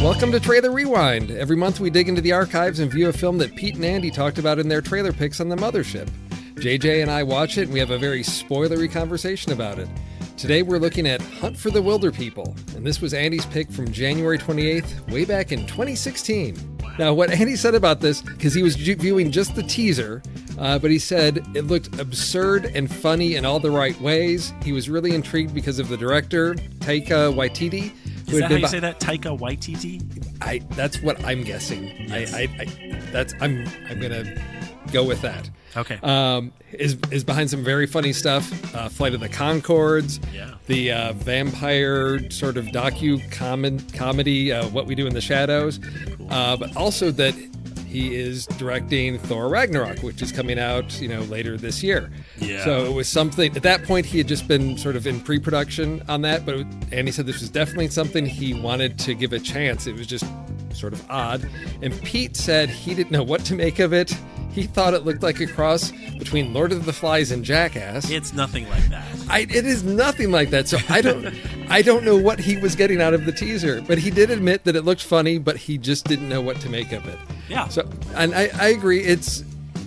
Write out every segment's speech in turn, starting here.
Welcome to Trailer Rewind. Every month we dig into the archives and view a film that Pete and Andy talked about in their trailer picks on the mothership. JJ and I watch it and we have a very spoilery conversation about it. Today we're looking at Hunt for the Wilderpeople, and this was Andy's pick from January 28th, way back in 2016. Now, what Andy said about this, because he was viewing just the teaser, but he said it looked absurd and funny in all the right ways. He was really intrigued because of the director, Taika Waititi. Is that how you say that? Taika Waititi? That's what I'm guessing. Yes. I'm gonna go with that. Okay. Is behind some very funny stuff. Flight of the Conchords. Yeah. The vampire sort of comedy, What We Do in the Shadows. Cool. But also that he is directing Thor Ragnarok, which is coming out, later this year. Yeah. So it was something, at that point he had just been sort of in pre-production on that, but Andy said this was definitely something he wanted to give a chance. It was just sort of odd. And Pete said he didn't know what to make of it. He thought it looked like a cross between Lord of the Flies and Jackass. It's nothing like that. It is nothing like that. So I don't know what he was getting out of the teaser, but he did admit that it looked funny, but he just didn't know what to make of it. Yeah. So, and I agree. It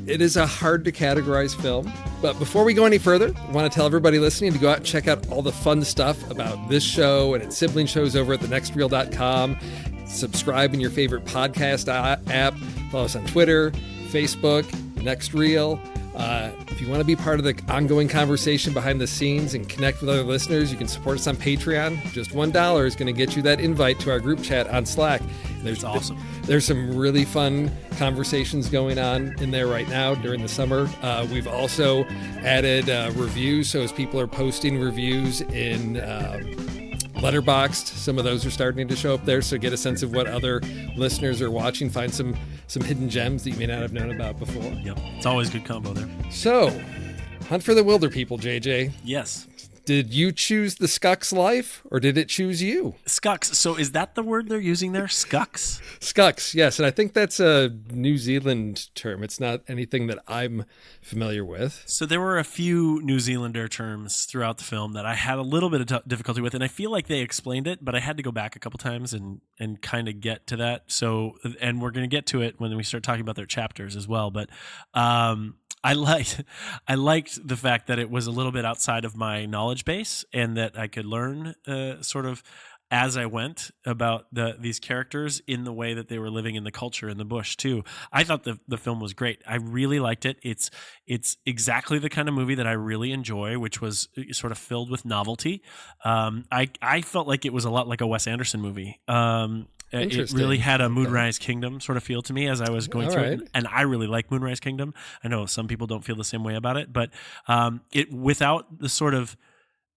is a hard to categorize film. But before we go any further, I want to tell everybody listening to go out and check out all the fun stuff about this show and its sibling shows over at thenextreel.com. Subscribe in your favorite podcast app. Follow us on Twitter, Facebook, Next Reel. If you want to be part of the ongoing conversation behind the scenes and connect with other listeners, you can support us on Patreon. Just $1 is going to get you that invite to our group chat on Slack. That's awesome. There's some really fun conversations going on in there right now during the summer. We've also added reviews, so as people are posting reviews in Letterboxd, some of those are starting to show up there, so get a sense of what other listeners are watching. Find some hidden gems that you may not have known about before. Yep, it's always a good combo there. So, Hunt for the Wilderpeople, JJ. Yes. Did you choose the Skuck's life, or did it choose you? Skucks. So is that the word they're using there? Skucks? Skucks, yes. And I think that's a New Zealand term. It's not anything that I'm familiar with. So there were a few New Zealander terms throughout the film that I had a little bit of difficulty with, and I feel like they explained it, but I had to go back a couple times and kind of get to that. So, and we're going to get to it when we start talking about their chapters as well. But I liked the fact that it was a little bit outside of my knowledge base and that I could learn sort of as I went about these characters in the way that they were living in the culture in the bush too. I thought the film was great. I really liked it. It's exactly the kind of movie that I really enjoy, which was sort of filled with novelty. I felt like it was a lot like a Wes Anderson movie. It really had a Moonrise Kingdom sort of feel to me as I was going through it. And I really like Moonrise Kingdom. I know some people don't feel the same way about it, but it without the sort of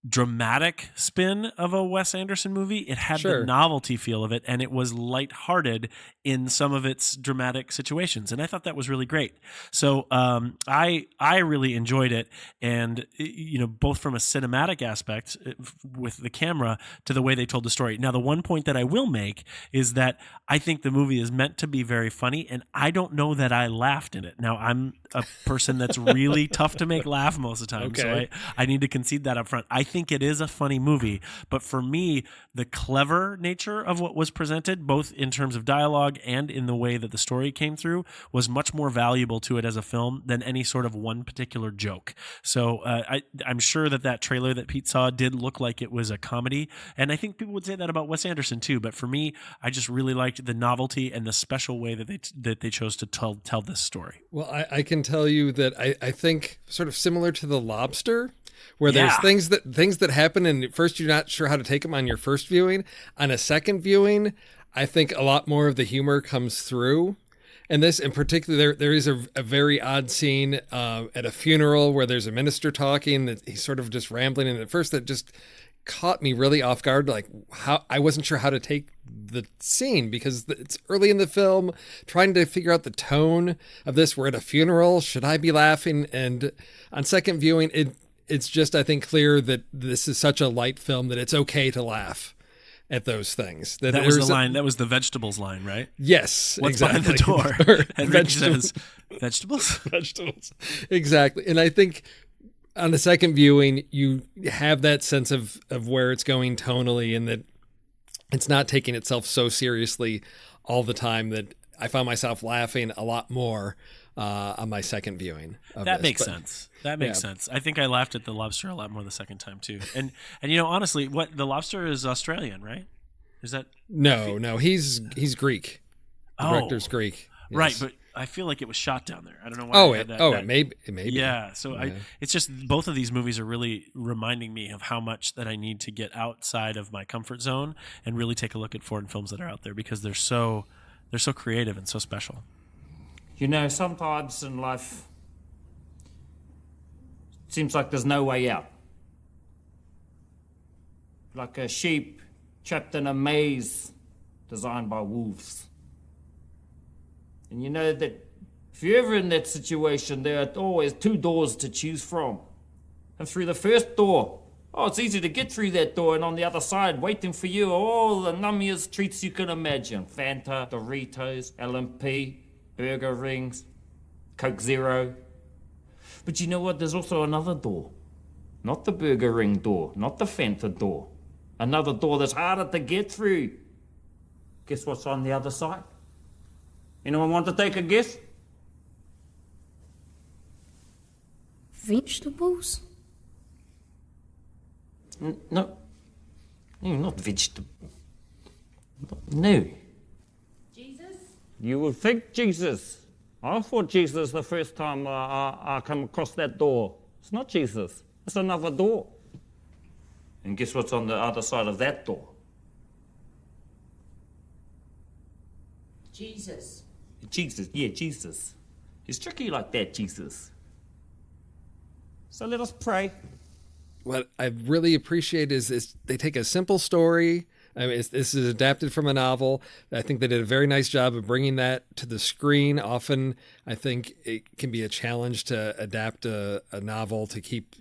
dramatic spin of a Wes Anderson movie, it had the novelty feel of it, and it was lighthearted in some of its dramatic situations, and I thought that was really great. So I really enjoyed it, and both from a cinematic aspect with the camera to the way they told the story. Now, the one point that I will make is that I think the movie is meant to be very funny, and I don't know that I laughed in it. Now, I'm a person that's really tough to make laugh most of the time, so I need to concede that up front. I think it is a funny movie, but for me, the clever nature of what was presented, both in terms of dialogue and in the way that the story came through, was much more valuable to it as a film than any sort of one particular joke. So I'm sure that trailer that Pete saw did look like it was a comedy, and I think people would say that about Wes Anderson too, but for me, I just really liked the novelty and the special way that they chose to tell this story. Well, I can tell you that I think sort of similar to The Lobster, where there's things that happen and at first you're not sure how to take them on your first viewing. On a second viewing, I think a lot more of the humor comes through. And this in particular, there is a very odd scene at a funeral where there's a minister talking that he's sort of just rambling, and at first that just caught me really off guard. Like, how I wasn't sure how to take the scene because it's early in the film, trying to figure out the tone of this. We're at a funeral. Should I be laughing? And on second viewing, it's just, I think, clear that this is such a light film that it's okay to laugh at those things. That was the line. That was the vegetables line, right? Yes, What's exactly. behind the door? And Rich Vegetables. says, vegetables? Vegetables. Exactly. And I think on the second viewing, you have that sense of where it's going tonally, and that it's not taking itself so seriously all the time that I found myself laughing a lot more on my second viewing of That this. makes sense. That makes sense. I think I laughed at the lobster a lot more the second time too. And honestly, what the lobster is Australian, right? Is that no? He's Greek. The director's Greek. Yes. Right, but I feel like it was shot down there. I don't know why. It may be. Yeah, so it's just both of these movies are really reminding me of how much that I need to get outside of my comfort zone and really take a look at foreign films that are out there because they're so creative and so special. Sometimes in life, it seems like there's no way out. Like a sheep trapped in a maze designed by wolves. And you know that if you're ever in that situation, there are always two doors to choose from. And through the first door, it's easy to get through that door, and on the other side, waiting for you, are all the nummiest treats you can imagine. Fanta, Doritos, LMP, burger rings, Coke Zero. But you know what? There's also another door. Not the burger ring door, not the Fanta door. Another door that's harder to get through. Guess what's on the other side? Anyone want to take a guess? Vegetables? No, not vegetable. No. Jesus? You would think Jesus. I thought Jesus the first time I come across that door. It's not Jesus. It's another door. And guess what's on the other side of that door? Jesus. Jesus, yeah, Jesus. It's tricky like that, Jesus. So let us pray. What I really appreciate is they take a simple story. I mean, this is adapted from a novel. I think they did a very nice job of bringing that to the screen. Often, I think it can be a challenge to adapt a novel to keep,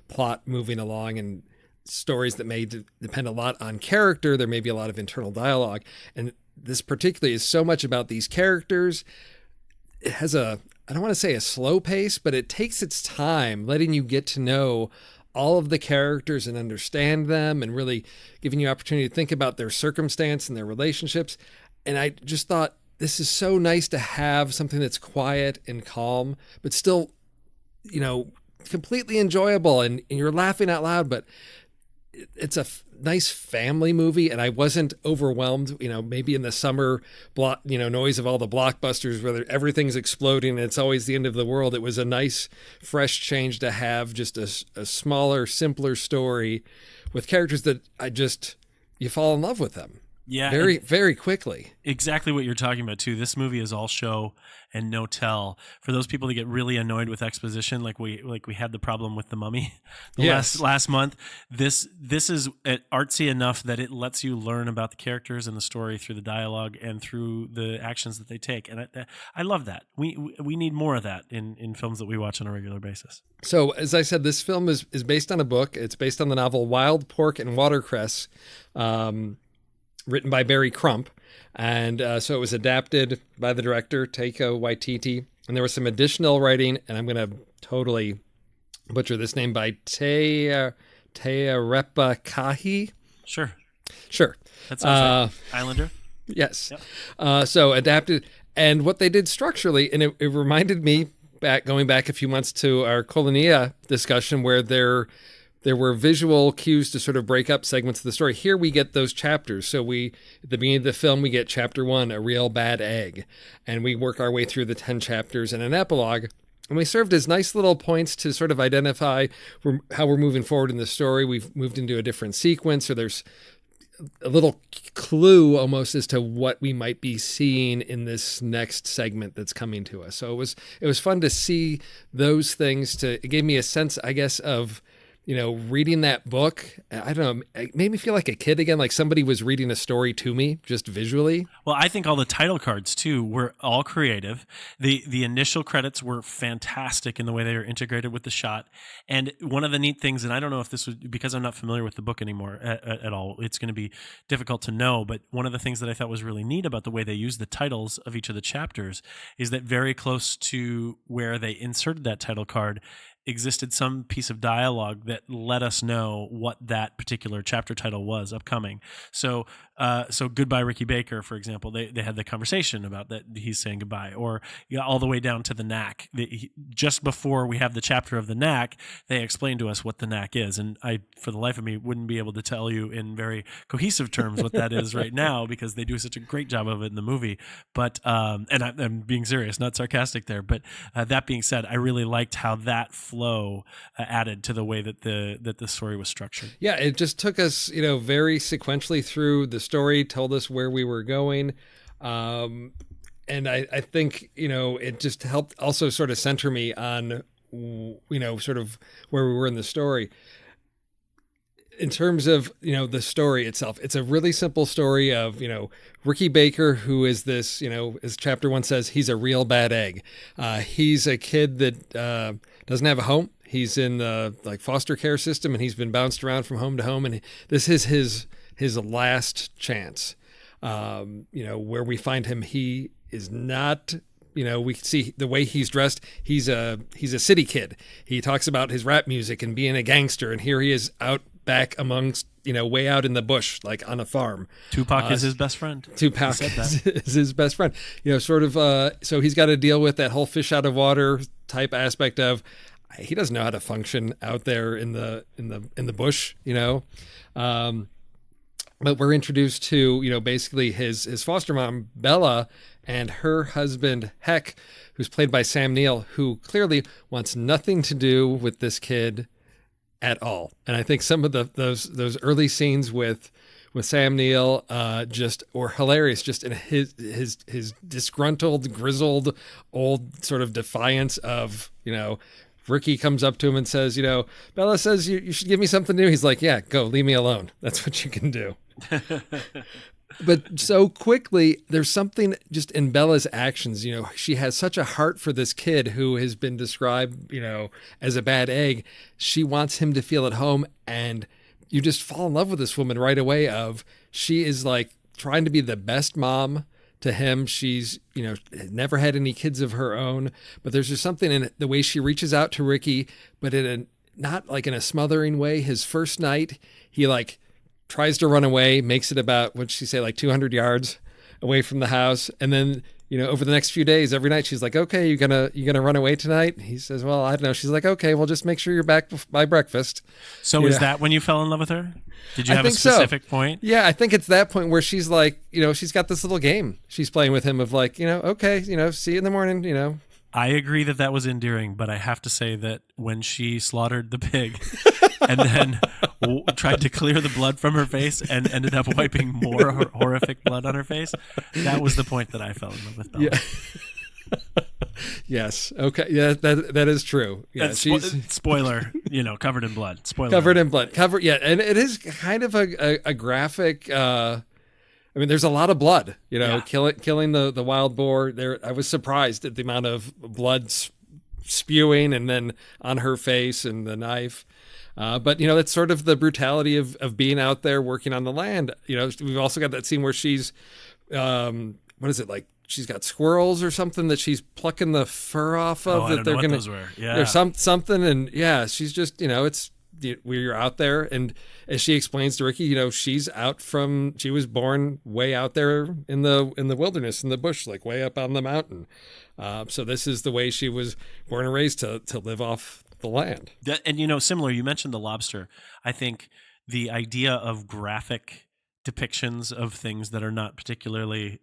plot moving along, and stories that may depend a lot on character. There may be a lot of internal dialogue. And this particularly is so much about these characters. It has I don't want to say a slow pace, but it takes its time letting you get to know all of the characters and understand them, and really giving you opportunity to think about their circumstance and their relationships. And I just thought, this is so nice to have something that's quiet and calm, but still, completely enjoyable, and you're laughing out loud, but it's a nice family movie, and I wasn't overwhelmed, maybe in the summer noise of all the blockbusters where everything's exploding and it's always the end of the world. It was a nice, fresh change to have just a smaller, simpler story with characters that you fall in love with them. Yeah. Very, very quickly. Exactly what you're talking about too. This movie is all show and no tell. For those people that get really annoyed with exposition, like we had the problem with The Mummy last month. This is artsy enough that it lets you learn about the characters and the story through the dialogue and through the actions that they take. And I love that. We need more of that in films that we watch on a regular basis. So, as I said, this film is based on a book. It's based on the novel Wild Pork and Watercress, written by Barry Crump. And so it was adapted by the director, Taika Waititi. And there was some additional writing, and I'm going to totally butcher this name, by Tearepa Kahi. Sure. That sounds right. Islander? Yes. Yep. So adapted. And what they did structurally, and it reminded me, going back a few months to our Colonia discussion, where there were visual cues to sort of break up segments of the story. Here we get those chapters. So at the beginning of the film, we get chapter 1, a real bad egg. And we work our way through the 10 chapters and an epilogue. And we served as nice little points to sort of identify how we're moving forward in the story. We've moved into a different sequence, or there's a little clue almost as to what we might be seeing in this next segment that's coming to us. So it was fun to see those things. It gave me a sense, I guess, of reading that book. I don't know, it made me feel like a kid again, like somebody was reading a story to me, just visually. Well, I think all the title cards too were all creative. The initial credits were fantastic in the way they were integrated with the shot. And one of the neat things, and I don't know if this was because I'm not familiar with the book anymore at all, it's going to be difficult to know, but one of the things that I thought was really neat about the way they used the titles of each of the chapters is that very close to where they inserted that title card, existed some piece of dialogue that let us know what that particular chapter title was upcoming. So Goodbye Ricky Baker, for example, they had the conversation about that he's saying goodbye, or all the way down to the knack. Just before we have the chapter of the knack, they explain to us what the knack is. And I, for the life of me, wouldn't be able to tell you in very cohesive terms what that is right now, because they do such a great job of it in the movie. But, and I'm being serious, not sarcastic there, but that being said, I really liked how that flow added to the way that the story was structured. Yeah, it just took us, very sequentially through the story, told us where we were going. And I think, it just helped also sort of center me on, sort of where we were in the story. In terms of, the story itself, it's a really simple story of, Ricky Baker, who is this, as chapter 1 says, he's a real bad egg. He's a kid that doesn't have a home. He's in the foster care system, and he's been bounced around from home to home. And this is his last chance. Where we find him, he is not, we see the way he's dressed. He's a city kid. He talks about his rap music and being a gangster. And here he is out back amongst, way out in the bush, like on a farm. Tupac is his best friend. Tupac is his best friend. So he's got to deal with that whole fish out of water type aspect of, he doesn't know how to function out there in the bush, But we're introduced to, basically his foster mom, Bella, and her husband, Heck, who's played by Sam Neill, who clearly wants nothing to do with this kid at all. And I think some of those early scenes with Sam Neill just were hilarious, just in his disgruntled, grizzled, old sort of defiance of, Ricky comes up to him and says, Bella says you should give me something new. He's like, yeah, go, leave me alone. That's what you can do. But so quickly, there's something just in Bella's actions. She has such a heart for this kid who has been described, as a bad egg. She wants him to feel at home, and you just fall in love with this woman right away. She is trying to be the best mom to him. She's, never had any kids of her own, but there's just something in the way she reaches out to Ricky, but not in a smothering way. His first night, he tries to run away, makes it about, what'd she say, 200 yards away from the house. And then, over the next few days, every night she's like, okay, you gonna run away tonight? He says, well, I don't know. She's like, okay, well, just make sure you're back by breakfast. So is that when you fell in love with her? Did you have a specific point? Yeah, I think it's that point where she's she's got this little game she's playing with him of okay, see you in the morning, I agree that was endearing, but I have to say that when she slaughtered the pig and then tried to clear the blood from her face and ended up wiping more horrific blood on her face, that was the point that I fell in love with Bella. Yeah. Yes. Okay. Yeah, that is true. Yeah. Spoiler, covered in blood. Spoiler. Covered in blood. Yeah. And it is kind of a graphic, there's a lot of blood, killing the wild boar there. I was surprised at the amount of blood spewing and then on her face and the knife. But that's sort of the brutality of being out there working on the land. We've also got that scene where she's, what is it, she's got squirrels or something that she's plucking the fur off of. I don't know what those were. Yeah. There's something, and yeah, she's just, it's, we're out there, and as she explains to Ricky, she was born way out there in the wilderness, in the bush, way up on the mountain. So this is the way she was born and raised to live off the land. And similar, you mentioned the lobster. I think the idea of graphic depictions of things that are not particularly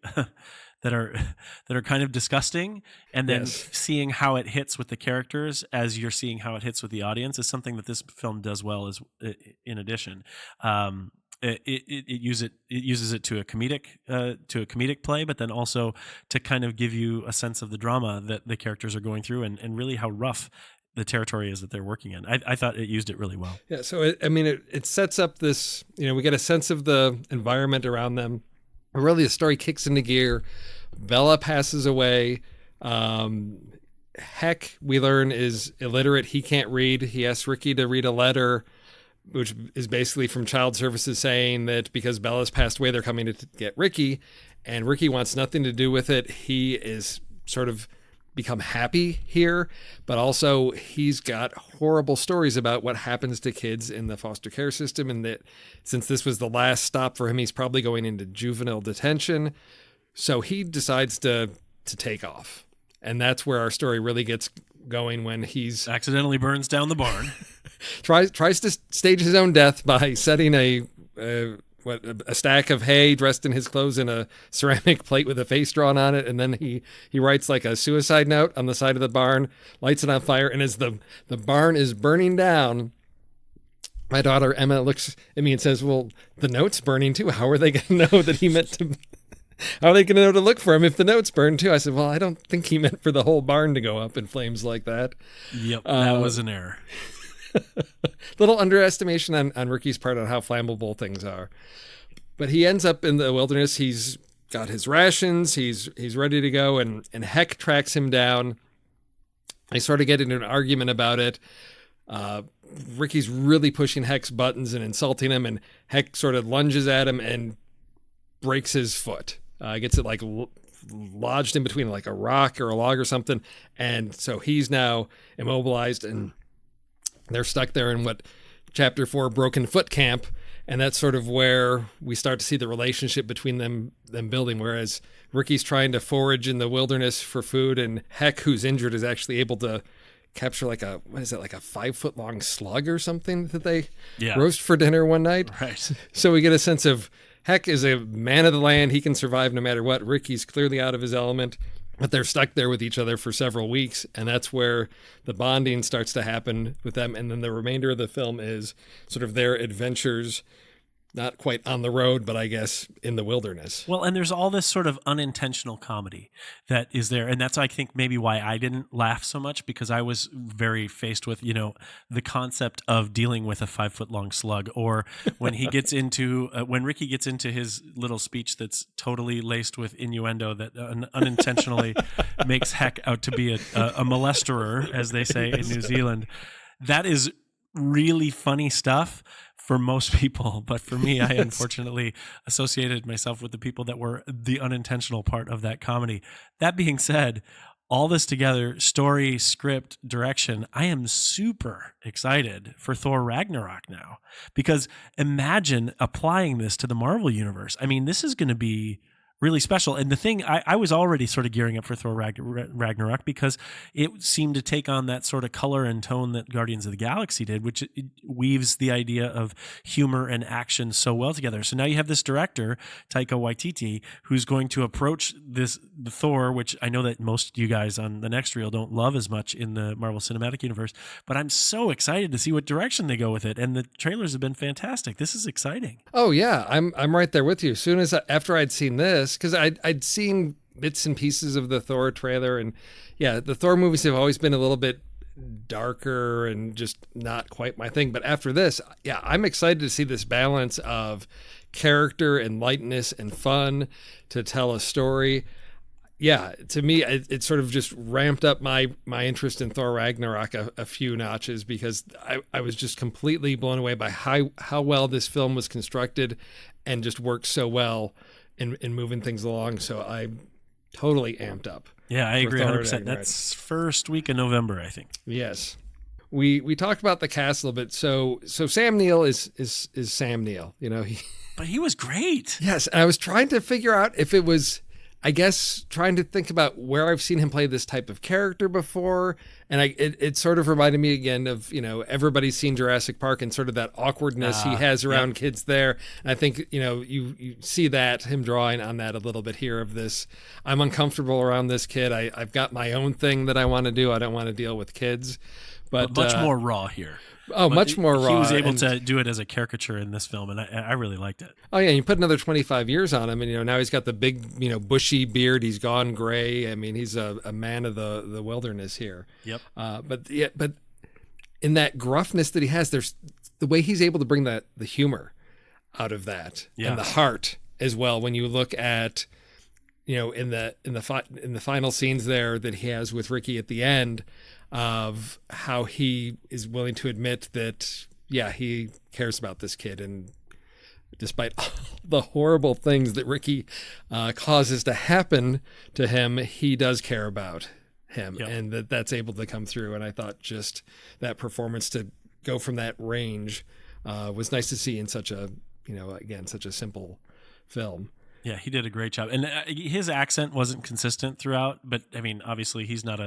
that are kind of disgusting, and then seeing how it hits with the characters as you're seeing how it hits with the audience is something that this film does well. As in addition, it uses it to a comedic play, but then also to kind of give you a sense of the drama that the characters are going through, and really how rough the territory is that they're working in. I thought it used it really well. Yeah. So it sets up this. We get a sense of the environment around them. Really, the story kicks into gear. Bella passes away. Heck, we learn, is illiterate. He can't read. He asks Ricky to read a letter, which is basically from Child Services saying that because Bella's passed away, they're coming to get Ricky, and Ricky wants nothing to do with it. He is sort of become happy here, but also he's got horrible stories about what happens to kids in the foster care system, and that since this was the last stop for him, he's probably going into juvenile detention. So he decides to take off. And that's where our story really gets going, when he's accidentally burns down the barn. tries to stage his own death by setting a stack of hay dressed in his clothes in a ceramic plate with a face drawn on it, and then he writes like a suicide note on the side of the barn, lights it on fire, and as the barn is burning down, my daughter Emma looks at me and says, "Well, the note's burning too. How are they going to know that he meant to? How are they going to know to look for him if the note's burned too?" I said, "Well, I don't think he meant for the whole barn to go up in flames like that." Yep, that was an error. Little underestimation on Ricky's part on how flammable things are. But he ends up in the wilderness. He's got his rations. He's ready to go. And Heck tracks him down. They sort of get into an argument about it. Ricky's really pushing Heck's buttons and insulting him. And Heck sort of lunges at him and breaks his foot. Gets it like lodged in between like a rock or a log or something. And so he's now immobilized, and they're stuck there in what Chapter 4 Broken Foot Camp, and that's sort of where we start to see the relationship between them building, whereas Ricky's trying to forage in the wilderness for food, and Heck, who's injured, is actually able to capture like a 5-foot long slug or something that they roast for dinner one night. Right. So we get a sense of Heck is a man of the land. He can survive no matter what. Ricky's clearly out of his element. But they're stuck there with each other for several weeks, and that's where the bonding starts to happen with them. And then the remainder of the film is sort of their adventures, not quite on the road, but I guess in the wilderness. Well, and there's all this sort of unintentional comedy that is there. And that's, I think, maybe why I didn't laugh so much, because I was very faced with, the concept of dealing with a 5-foot-long slug, or when he gets into, when Ricky gets into his little speech that's totally laced with innuendo that unintentionally makes Heck out to be a molesterer, as they say in New Zealand. That is really funny stuff for most people, but for me, I unfortunately associated myself with the people that were the unintentional part of that comedy. That being said, all this together, story, script, direction, I am super excited for Thor Ragnarok now, because imagine applying this to the Marvel universe. I mean, this is going to be really special. And the thing, I was already sort of gearing up for Thor Ragnarok, because it seemed to take on that sort of color and tone that Guardians of the Galaxy did, which weaves the idea of humor and action so well together. So now you have this director, Taika Waititi, who's going to approach the Thor, which I know that most of you guys on the next reel don't love as much in the Marvel Cinematic Universe, but I'm so excited to see what direction they go with it. And the trailers have been fantastic. This is exciting. Oh yeah, I'm right there with you. As soon as after I'd seen this, because I'd seen bits and pieces of the Thor trailer, and yeah, the Thor movies have always been a little bit darker and just not quite my thing. But after this, yeah, I'm excited to see this balance of character and lightness and fun to tell a story. Yeah, to me, it sort of just ramped up my interest in Thor Ragnarok a few notches, because I was just completely blown away by how well this film was constructed and just worked so well in moving things along. So I'm totally amped up. Yeah, I agree 100%. That's first week of November, I think. Yes. We talked about the cast a little bit. So Sam Neill is Sam Neill, But he was great. Yes, and I was trying to figure out if it was, I guess, trying to think about where I've seen him play this type of character before. And it sort of reminded me again of, everybody's seen Jurassic Park and sort of that awkwardness he has around kids there. And I think, you see him drawing on that a little bit here of this. I'm uncomfortable around this kid. I've got my own thing that I want to do. I don't want to deal with kids. But much more raw here. Oh, but much more raw. He was able to do it as a caricature in this film, and I really liked it. Oh, yeah, you put another 25 years on him, and now he's got the big, bushy beard. He's gone gray. I mean, he's a man of the wilderness here. Yep. But in that gruffness that he has, there's the way he's able to bring the humor out of that, and the heart as well. When you look at, in the final scenes there that he has with Ricky at the end, of how he is willing to admit that, he cares about this kid. And despite all the horrible things that Ricky causes to happen to him, he does care about him, Yep. and that's able to come through. And I thought just that performance to go from that range was nice to see in such a, again, such a simple film. Yeah, he did a great job, and his accent wasn't consistent throughout. But I mean, obviously, he's not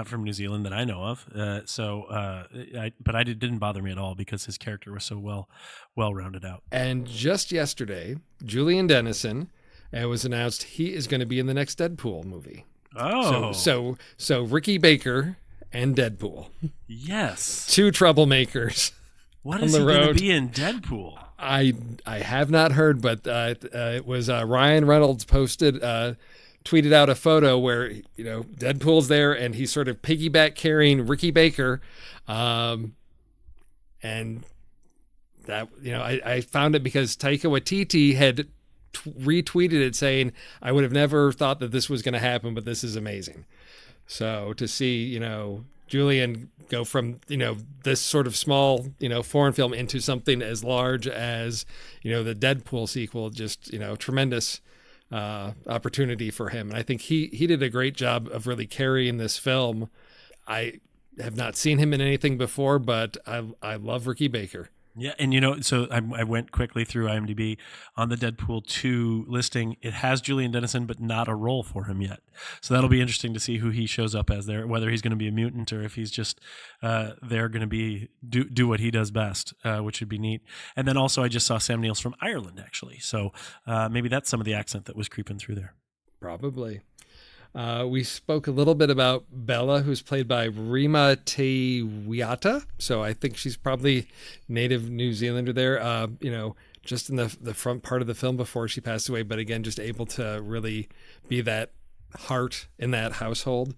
from New Zealand that I know of. But it didn't bother me at all because his character was so well rounded out. And just yesterday, Julian Dennison, it was announced he is going to be in the next Deadpool movie. Oh, so Ricky Baker and Deadpool, yes, two troublemakers. What is he going to be in Deadpool? I have not heard, but it was Ryan Reynolds tweeted out a photo where Deadpool's there and he's sort of piggyback carrying Ricky Baker, and that I found it because Taika Waititi had retweeted it saying, "I would have never thought that this was going to happen, but this is amazing." So to see Julian go from this sort of small foreign film into something as large as the Deadpool sequel, just tremendous opportunity for him. And I think he did a great job of really carrying this film. I have not seen him in anything before, but I love Ricky Baker. Yeah, and so I went quickly through IMDb on the Deadpool 2 listing. It has Julian Dennison, but not a role for him yet. So that'll be interesting to see who he shows up as there, whether he's going to be a mutant or if he's just there going to be do what he does best, which would be neat. And then also I just saw Sam Neill's from Ireland, actually. So maybe that's some of the accent that was creeping through there. Probably. We spoke a little bit about Bella, who's played by Rima Te Wiata. So I think she's probably native New Zealander there, just in the front part of the film before she passed away. But again, just able to really be that heart in that household.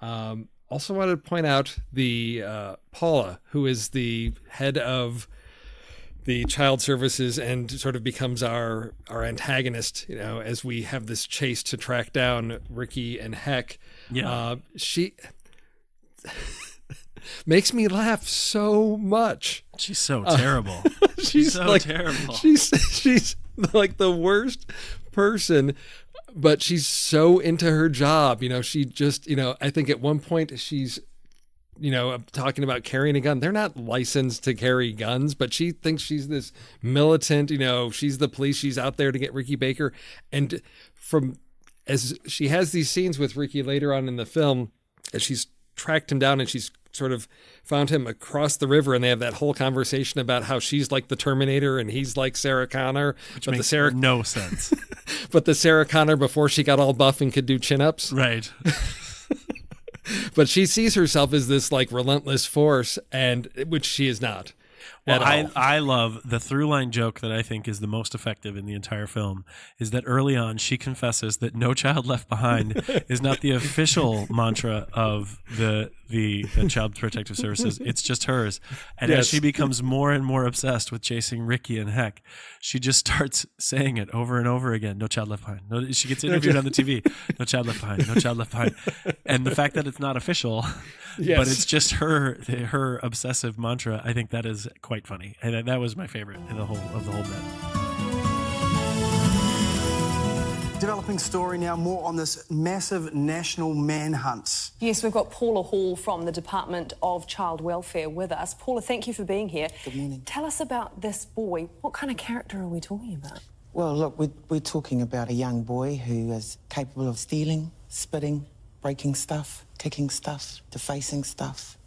Also wanted to point out the Paula, who is the head of the child services and sort of becomes our antagonist, as we have this chase to track down Ricky and Heck. Yeah. She makes me laugh so much. She's so terrible. She's so like, terrible. She's like the worst person, but she's so into her job. She just, I think at one point she's, talking about carrying a gun. They're not licensed to carry guns, but she thinks she's this militant, she's the police. She's out there to get Ricky Baker. And as she has these scenes with Ricky later on in the film, as she's tracked him down and she's sort of found him across the river, and they have that whole conversation about how she's like the Terminator and he's like Sarah Connor. Which makes no sense. But the Sarah Connor before she got all buff and could do chin-ups. Right. But she sees herself as this like relentless force, and which she is not. Well, I love the through line joke that I think is the most effective in the entire film is that early on she confesses that "No Child Left Behind" is not the official mantra of the Child Protective Services. It's just hers. And as she becomes more and more obsessed with chasing Ricky and Heck, she just starts saying it over and over again. "No child left behind." No, she gets interviewed on the TV. "No child left behind. No child left behind." And the fact that it's not official, but it's just her obsessive mantra, I think that is quite funny. And that was my favorite in the whole bit. Developing story now, more on this massive national manhunt. Yes, we've got Paula Hall from the Department of Child Welfare with us. Paula, thank you for being here. Good morning. Tell us about this boy. What kind of character are we talking about? Well, look, we're talking about a young boy who is capable of stealing, spitting, breaking stuff, kicking stuff, defacing stuff,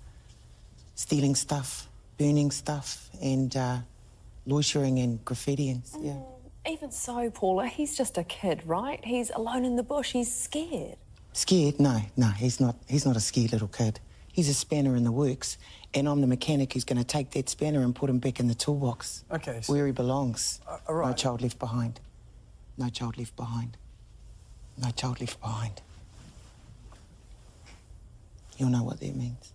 stealing stuff, burning stuff, and loitering and graffitiing. Yeah. Even so, Paula, he's just a kid, right? He's alone in the bush. He's scared. Scared? No, he's not. He's not a scared little kid. He's a spanner in the works, and I'm the mechanic who's going to take that spanner and put him back in the toolbox. Okay. Where he belongs. All right. No child left behind. No child left behind. No child left behind. You'll know what that means.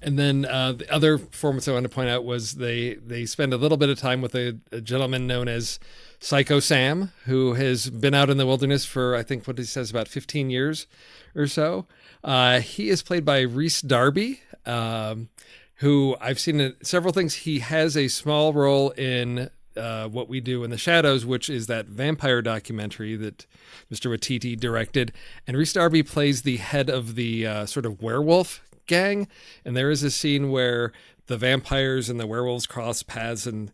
And then the other performance I wanted to point out was they spend a little bit of time with a gentleman known as Psycho Sam, who has been out in the wilderness for, I think, what he says, about 15 years or so. He is played by Rhys Darby, who I've seen in several things. He has a small role in What We Do in the Shadows, which is that vampire documentary that Mr. Waititi directed. And Rhys Darby plays the head of the sort of werewolf gang. And there is a scene where the vampires and the werewolves cross paths and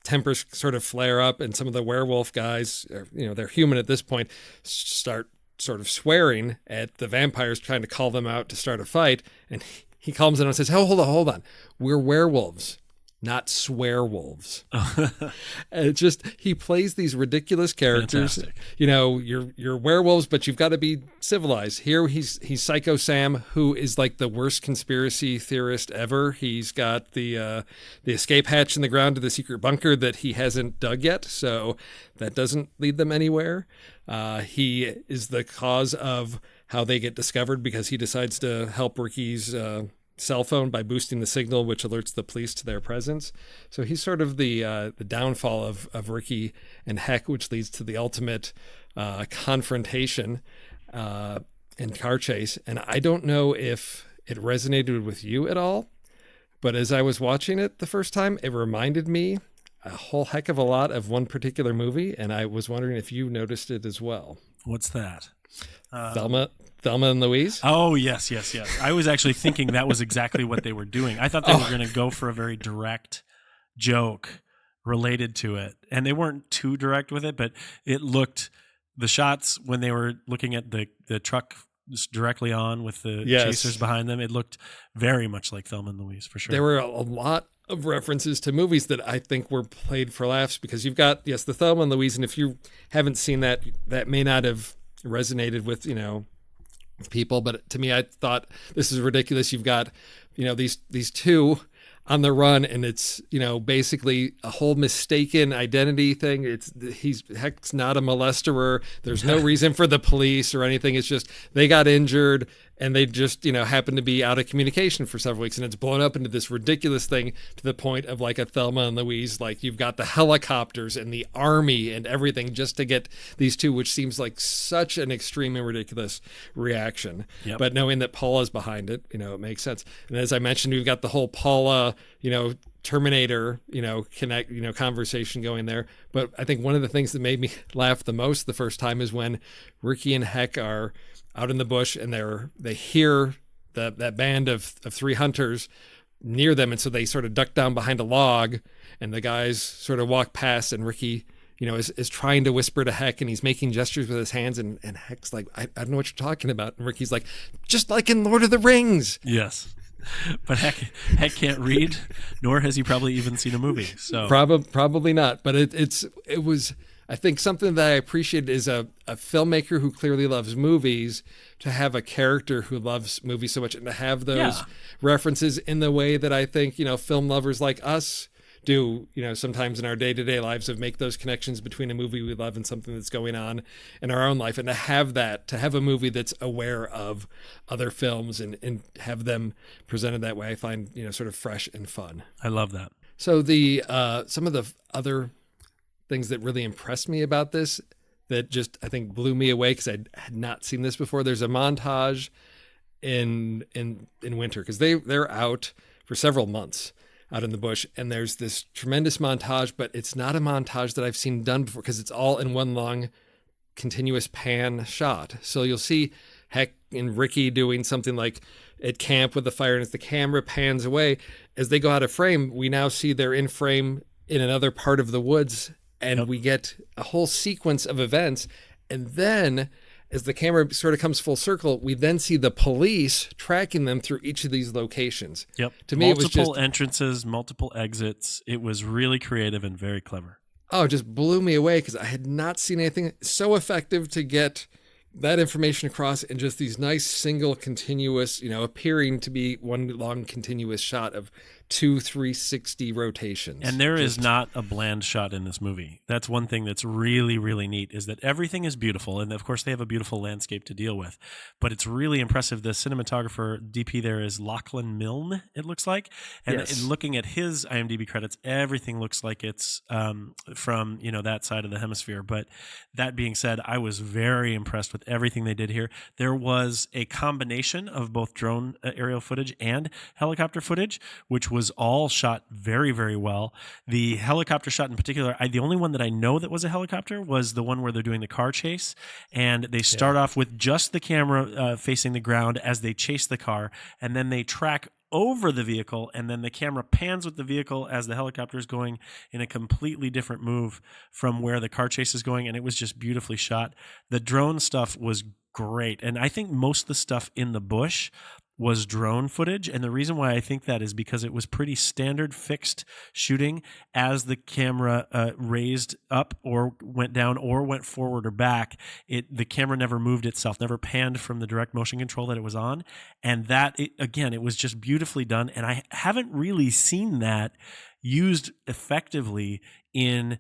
tempers sort of flare up. And some of the werewolf guys, they're human at this point, start sort of swearing at the vampires, trying to call them out to start a fight. And he calms them and says, "Oh, hold on. We're werewolves, not swearwolves." And it just, he plays these ridiculous characters. Fantastic. You're werewolves, but you've got to be civilized. Here he's Psycho Sam, who is like the worst conspiracy theorist ever. He's got the escape hatch in the ground to the secret bunker that he hasn't dug yet, so that doesn't lead them anywhere. He is the cause of how they get discovered because he decides to help Ricky's cell phone by boosting the signal, which alerts the police to their presence. So he's sort of the downfall of Ricky and Heck, which leads to the ultimate confrontation and car chase. And I don't know if it resonated with you at all, but as I was watching it the first time, it reminded me a whole heck of a lot of one particular movie, and I was wondering if you noticed it as well. What's that? Thelma and Louise? Oh, yes. I was actually thinking that was exactly what they were doing. I thought they were going to go for a very direct joke related to it. And they weren't too direct with it, but it looked, the shots when they were looking at the truck just directly on with the chasers behind them, it looked very much like Thelma and Louise, for sure. There were a lot of references to movies that I think were played for laughs, because you've got, the Thelma and Louise, and if you haven't seen that, that may not have resonated with, people, but to me, I thought this is ridiculous. You've got, these two on the run, and it's, basically a whole mistaken identity thing. Heck's not a molesterer. There's no reason for the police or anything. It's just they got injured and they just, happen to be out of communication for several weeks, and it's blown up into this ridiculous thing to the point of like a Thelma and Louise. Like, you've got the helicopters and the army and everything just to get these two, which seems like such an extreme and ridiculous reaction. Yep. But knowing that Paula's behind it, it makes sense. And as I mentioned, we've got the whole Paula, Terminator, conversation going there. But I think one of the things that made me laugh the most the first time is when Ricky and Heck are out in the bush and they hear that band of three hunters near them, and so they sort of duck down behind a log, and the guys sort of walk past, and Ricky is trying to whisper to Heck, and he's making gestures with his hands, and Heck's like, I don't know what you're talking about, and Ricky's like, just like in Lord of the Rings. Yes. But Heck can't read, nor has he probably even seen a movie. So probably not. But it was, I think, something that I appreciated is a filmmaker who clearly loves movies to have a character who loves movies so much, and to have those references in the way that I think, film lovers like us do, sometimes in our day-to-day lives, of make those connections between a movie we love and something that's going on in our own life. And to have a movie that's aware of other films and have them presented that way, I find, sort of fresh and fun. I love that. So some of the other things that really impressed me about this that just, I think, blew me away, because I had not seen this before. There's a montage in winter, because they're out for several months out in the bush, and there's this tremendous montage, but it's not a montage that I've seen done before, because it's all in one long continuous pan shot. So you'll see Heck and Ricky doing something like at camp with the fire, and as the camera pans away, as they go out of frame, we now see they're in frame in another part of the woods, and we get a whole sequence of events. And then as the camera sort of comes full circle, we then see the police tracking them through each of these locations. Yep. To me, multiple it was just entrances, multiple exits. It was really creative and very clever. Oh, it just blew me away, because I had not seen anything so effective to get that information across in just these nice single continuous, appearing to be one long continuous shot of 2 360 rotations. And there is not a bland shot in this movie. That's one thing that's really, really neat, is that everything is beautiful. And of course they have a beautiful landscape to deal with, but it's really impressive. The cinematographer DP there is Lachlan Milne, it looks like. And in looking at his IMDb credits, everything looks like it's from, that side of the hemisphere. But that being said, I was very impressed with with everything they did here. There was a combination of both drone aerial footage and helicopter footage, which was all shot very, very well. The helicopter shot in particular, the only one that I know that was a helicopter was the one where they're doing the car chase. And they start off with just the camera facing the ground as they chase the car, and then they track over the vehicle, and then the camera pans with the vehicle as the helicopter is going in a completely different move from where the car chase is going, and it was just beautifully shot. The drone stuff was great, and I think most of the stuff in the bush was drone footage, and the reason why I think that is because it was pretty standard fixed shooting as the camera raised up or went down or went forward or back. The camera never moved itself, never panned from the direct motion control that it was on, and it was just beautifully done, and I haven't really seen that used effectively in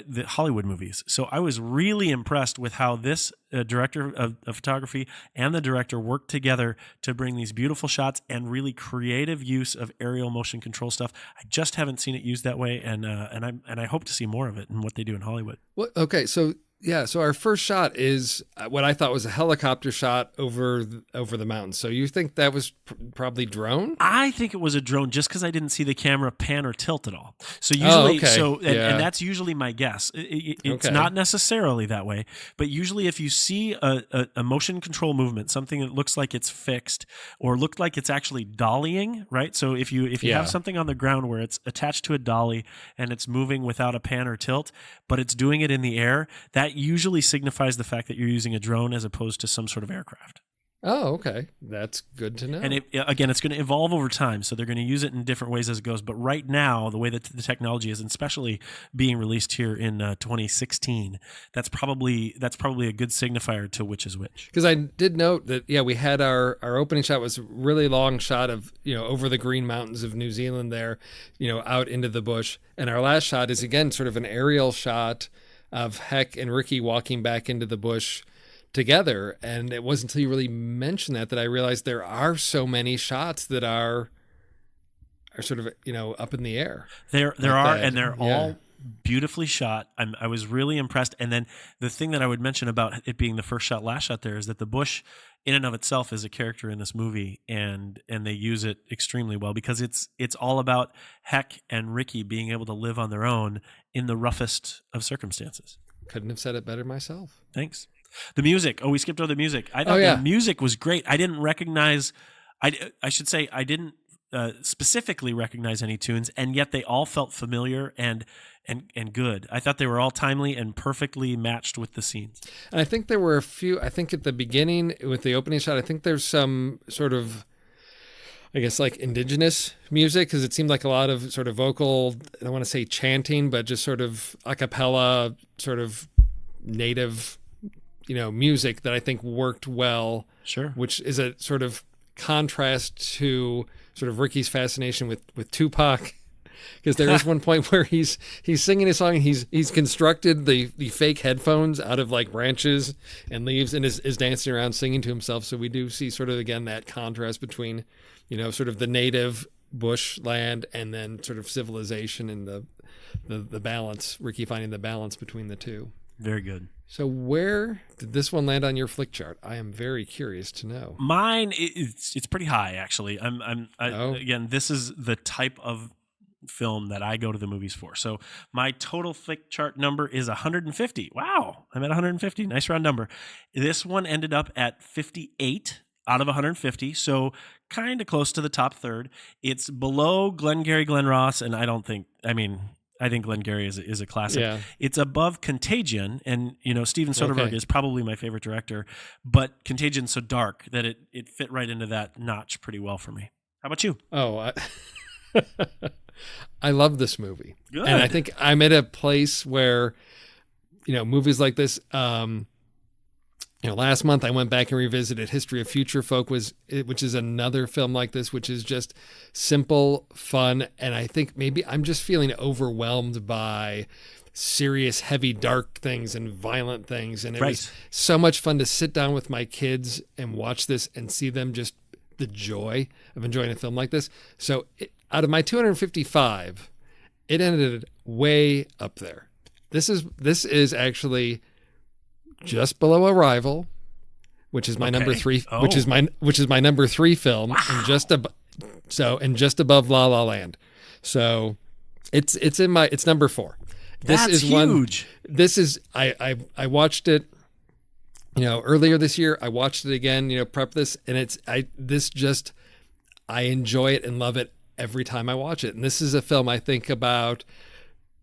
the Hollywood movies. So I was really impressed with how this director of photography and the director worked together to bring these beautiful shots and really creative use of aerial motion control stuff. I just haven't seen it used that way, and I hope to see more of it in what they do in Hollywood. Well, okay, so our first shot is what I thought was a helicopter shot over the mountains. So you think that was probably drone? I think it was a drone just because I didn't see the camera pan or tilt at all. So usually, and that's usually my guess. It's not necessarily that way, but usually if you see a motion control movement, something that looks like it's fixed or looked like it's actually dollying, right? So if you have something on the ground where it's attached to a dolly and it's moving without a pan or tilt, but it's doing it in the air, that usually signifies the fact that you're using a drone as opposed to some sort of aircraft. Oh, okay. That's good to know. And it's going to evolve over time, so they're going to use it in different ways as it goes. But right now, the way that the technology is, and especially being released here in 2016, that's probably a good signifier to which is which. Because I did note that, we had our opening shot was a really long shot of, over the green mountains of New Zealand there, out into the bush. And our last shot is, again, sort of an aerial shot of Heck and Ricky walking back into the bush together. And it wasn't until you really mentioned that I realized there are so many shots that are sort of, up in the air. There are, and they're all beautifully shot. I was really impressed. And then the thing that I would mention about it being the first shot, last shot there is that the bush in and of itself is a character in this movie, and they use it extremely well because it's all about Heck and Ricky being able to live on their own in the roughest of circumstances. Couldn't have said it better myself. Thanks. The music. Oh, we skipped over the music. I thought the music was great. I didn't recognize. I should say I didn't specifically recognize any tunes, and yet they all felt familiar and good. I thought they were all timely and perfectly matched with the scenes. And I think there were a few, I think at the beginning with the opening shot, I think there's some sort of, I guess, like indigenous music, because it seemed like a lot of sort of vocal, I don't want to say chanting, but just sort of a cappella, sort of native, music that I think worked well. Sure. Which is a sort of contrast to sort of Ricky's fascination with Tupac. Because there is one point where he's singing a song and he's constructed the fake headphones out of like branches and leaves and is dancing around singing to himself. So we do see sort of, again, that contrast between, sort of the native bush land and then sort of civilization and the balance, Ricky finding the balance between the two. Very good. So where did this one land on your flick chart? I am very curious to know. Mine, it's pretty high, actually. Again, this is the type of film that I go to the movies for. So my total flick chart number is 150. Wow, I'm at 150. Nice round number. This one ended up at 58 out of 150, so kind of close to the top third. It's below Glengarry Glen Ross, and I think Glengarry is a classic. Yeah. It's above Contagion, and Steven Soderbergh is probably my favorite director, but Contagion's so dark that it fit right into that notch pretty well for me. How about you? Oh, I love this movie. Good. And I think I'm at a place where, movies like this, last month I went back and revisited History of Future Folk, which is another film like this, which is just simple, fun. And I think maybe I'm just feeling overwhelmed by serious, heavy, dark things and violent things. And it was so much fun to sit down with my kids and watch this and see them just the joy of enjoying a film like this. So out of my 255, it ended way up there. This is actually just below Arrival, which is my number 3, which is my number 3 film, and just above La La Land. So it's number 4. This That's is huge. I watched it, earlier this year. I watched it again, prep this, and I enjoy it and love it every time I watch it. And this is a film I think about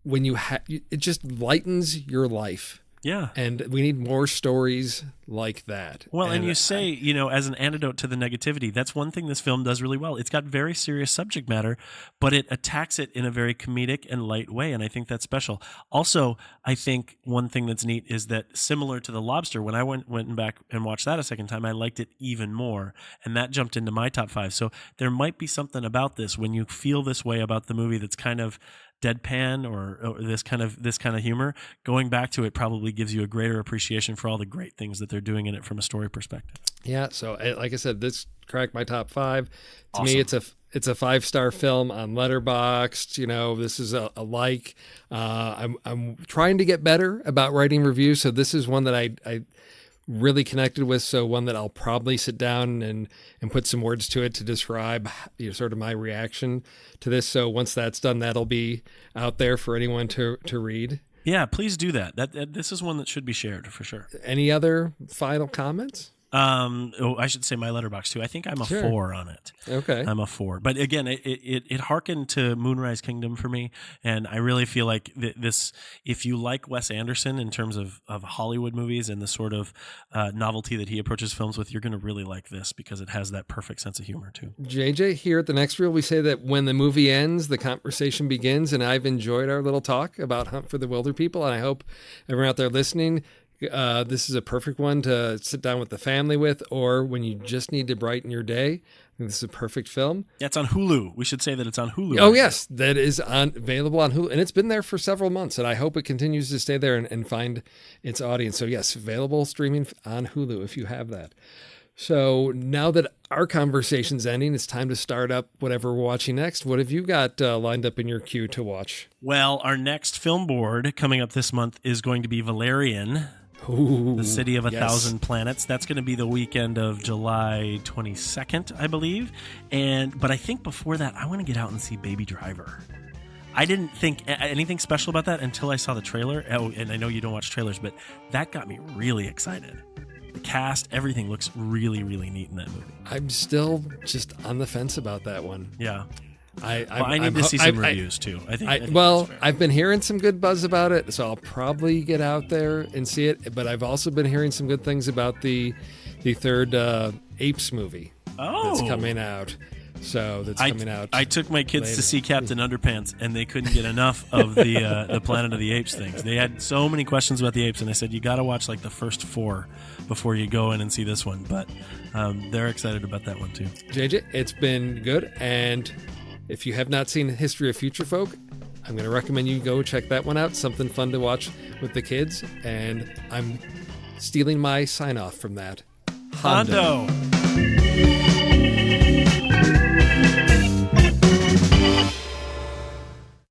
when it just lightens your life. Yeah. And we need more stories like that. Well, and you say, as an antidote to the negativity, that's one thing this film does really well. It's got very serious subject matter, but it attacks it in a very comedic and light way, and I think that's special. Also, I think one thing that's neat is that similar to The Lobster, when I went back and watched that a second time, I liked it even more, and that jumped into my top 5. So there might be something about this when you feel this way about the movie that's kind of deadpan or this kind of humor. Going back to it probably gives you a greater appreciation for all the great things that they're doing in it from a story perspective. Yeah. So like I said, this cracked my top 5. To Awesome. me, it's a 5-star film on Letterboxd. This is a like. I'm trying to get better about writing reviews, so this is one that I really connected with. So one that I'll probably sit down and put some words to it to describe sort of my reaction to this. So once that's done, that'll be out there for anyone to read. Yeah, please do that. This is one that should be shared for sure. Any other final comments? I should say my Letterboxd too. I think I'm a 4 on it. Okay. I'm a 4. But again, it harkened to Moonrise Kingdom for me. And I really feel like this, if you like Wes Anderson in terms of Hollywood movies and the sort of novelty that he approaches films with, you're going to really like this because it has that perfect sense of humor too. JJ, here at the next reel, we say that when the movie ends, the conversation begins. And I've enjoyed our little talk about Hunt for the Wilderpeople. And I hope everyone out there listening, this is a perfect one to sit down with the family with, or when you just need to brighten your day. I think this is a perfect film. Yeah, it's on Hulu. We should say that it's on Hulu. Oh, yes. That is available on Hulu. And it's been there for several months, and I hope it continues to stay there and find its audience. So, yes, available streaming on Hulu if you have that. So now that our conversation's ending, it's time to start up whatever we're watching next. What have you got lined up in your queue to watch? Well, our next film board coming up this month is going to be Valerian. Ooh, the City of a Thousand Planets. That's going to be the weekend of July 22nd, I believe. But I think before that, I want to get out and see Baby Driver. I didn't think anything special about that until I saw the trailer. Oh, and I know you don't watch trailers, but that got me really excited. The cast, everything looks really, really neat in that movie. I'm still just on the fence about that one. Yeah. I need to see some reviews too. I've been hearing some good buzz about it, so I'll probably get out there and see it. But I've also been hearing some good things about the third Apes movie that's coming out. So that's coming out. I took my kids to see Captain Underpants, and they couldn't get enough of the Planet of the Apes things. They had so many questions about the apes, and I said, you got to watch like the first 4 before you go in and see this one. But they're excited about that one too. JJ, it's been good, and if you have not seen History of Future Folk, I'm going to recommend you go check that one out. Something fun to watch with the kids. And I'm stealing my sign-off from that. Hondo.